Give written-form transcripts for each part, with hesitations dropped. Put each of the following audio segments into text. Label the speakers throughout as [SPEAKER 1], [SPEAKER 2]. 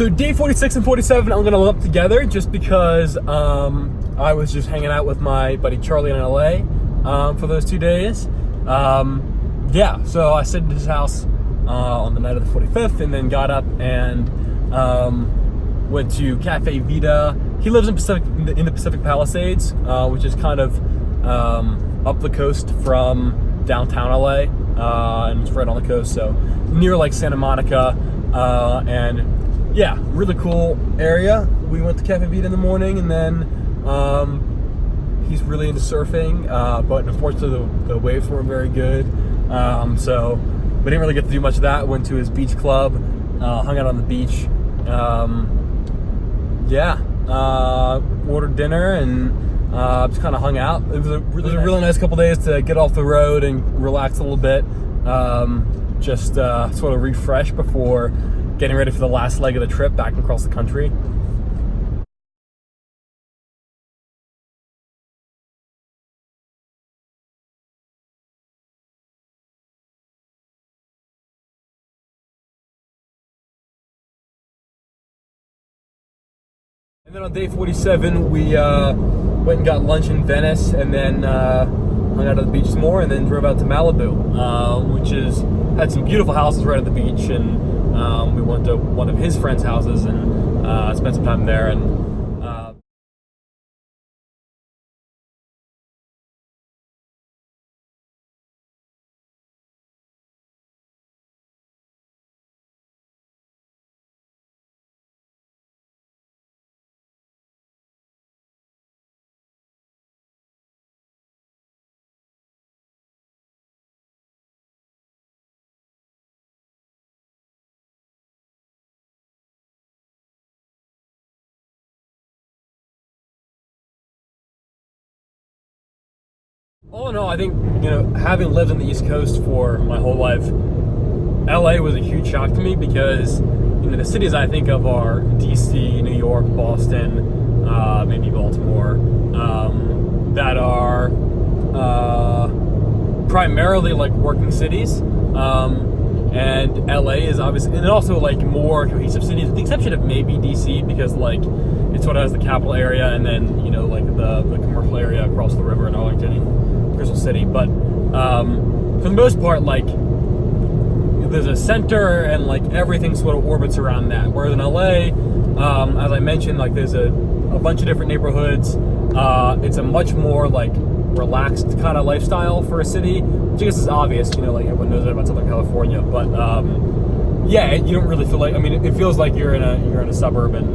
[SPEAKER 1] So day 46 and 47 I'm gonna lump together just because I was just hanging out with my buddy Charlie in LA for those 2 days. Yeah, so I stayed at his house on the night of the 45th and then got up and went to Cafe Vita. He lives in the Pacific Palisades, which is kind of up the coast from downtown LA, and it's right on the coast, so near like Santa Monica, and yeah, really cool area. We went to Cafe Vita in the morning, and then he's really into surfing, but unfortunately the waves weren't very good, so we didn't really get to do much of that. Went to his beach club, hung out on the beach, ordered dinner, and just kind of hung out. It was a really nice couple days to get off the road and relax a little bit, just sort of refresh before getting ready for the last leg of the trip back across the country. And then on day 47, we went and got lunch in Venice, and then hung out at the beach some more, and then drove out to Malibu, which had some beautiful houses right at the beach, and we went to one of his friends' houses and spent some time there. And all in all, I think, having lived on the East Coast for my whole life, LA was a huge shock to me because, the cities I think of are DC, New York, Boston, maybe Baltimore, that are primarily like working cities, and LA is obviously, and also like more cohesive cities, with the exception of maybe DC, because like it sort of has the capital area and then like the commercial area across the river in Arlington and Crystal City. But for the most part, like there's a center and like everything sort of orbits around that. Whereas in LA, as I mentioned, like there's a bunch of different neighborhoods. It's a much more like relaxed kind of lifestyle for a city, which I guess is obvious, like everyone knows about Southern California, but yeah, you don't really feel like, it feels like you're in a suburb, and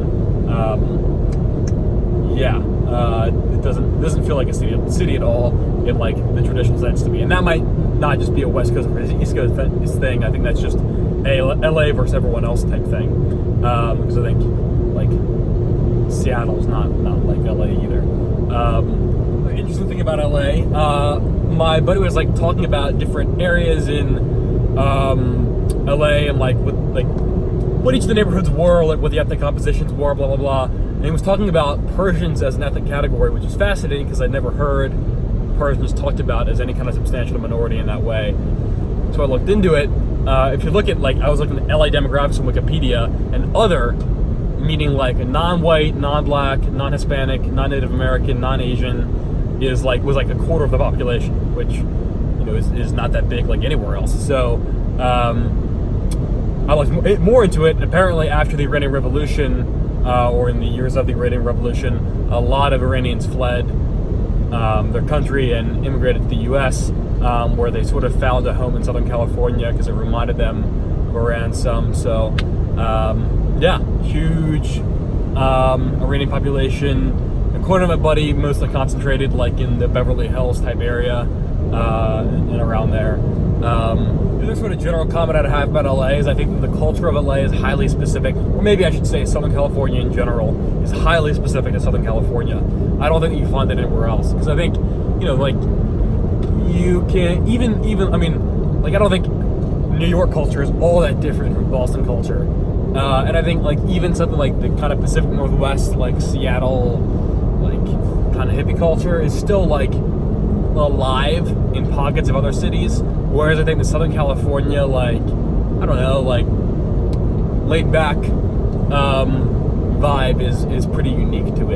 [SPEAKER 1] it doesn't feel like a city at all in like the traditional sense to me. And that might not just be a West Coast versus East Coast thing. I think that's just a LA versus everyone else type thing, because I think like Seattle's not like LA either. Interesting thing about LA, my buddy was like talking about different areas in LA and like what each of the neighborhoods were, like what the ethnic compositions were, blah blah blah. And he was talking about Persians as an ethnic category, which is fascinating because I'd never heard Persians talked about as any kind of substantial minority in that way. So I looked into it. If you look at I was looking at LA demographics on Wikipedia, and other, meaning like non-white, non-black, non-Hispanic, non-Native American, non-Asian, was like a quarter of the population, which is not that big like anywhere else. So I looked more into it. Apparently, after the Iranian Revolution, or in the years of the Iranian Revolution, a lot of Iranians fled their country and immigrated to the U.S., where they sort of found a home in Southern California because it reminded them of Iran some. So huge Iranian population. According to my buddy, mostly concentrated like in the Beverly Hills type area, and around there. The other sort of general comment I'd have about LA is I think that the culture of LA is highly specific, or maybe I should say Southern California in general is highly specific to Southern California. I don't think that you find that anywhere else, because I think, like you can even I don't think New York culture is all that different from Boston culture. And I think like even something like the kind of Pacific Northwest, like Seattle, like kind of hippie culture is still like alive in pockets of other cities. Whereas I think the Southern California, like, I don't know, like laid back vibe is pretty unique to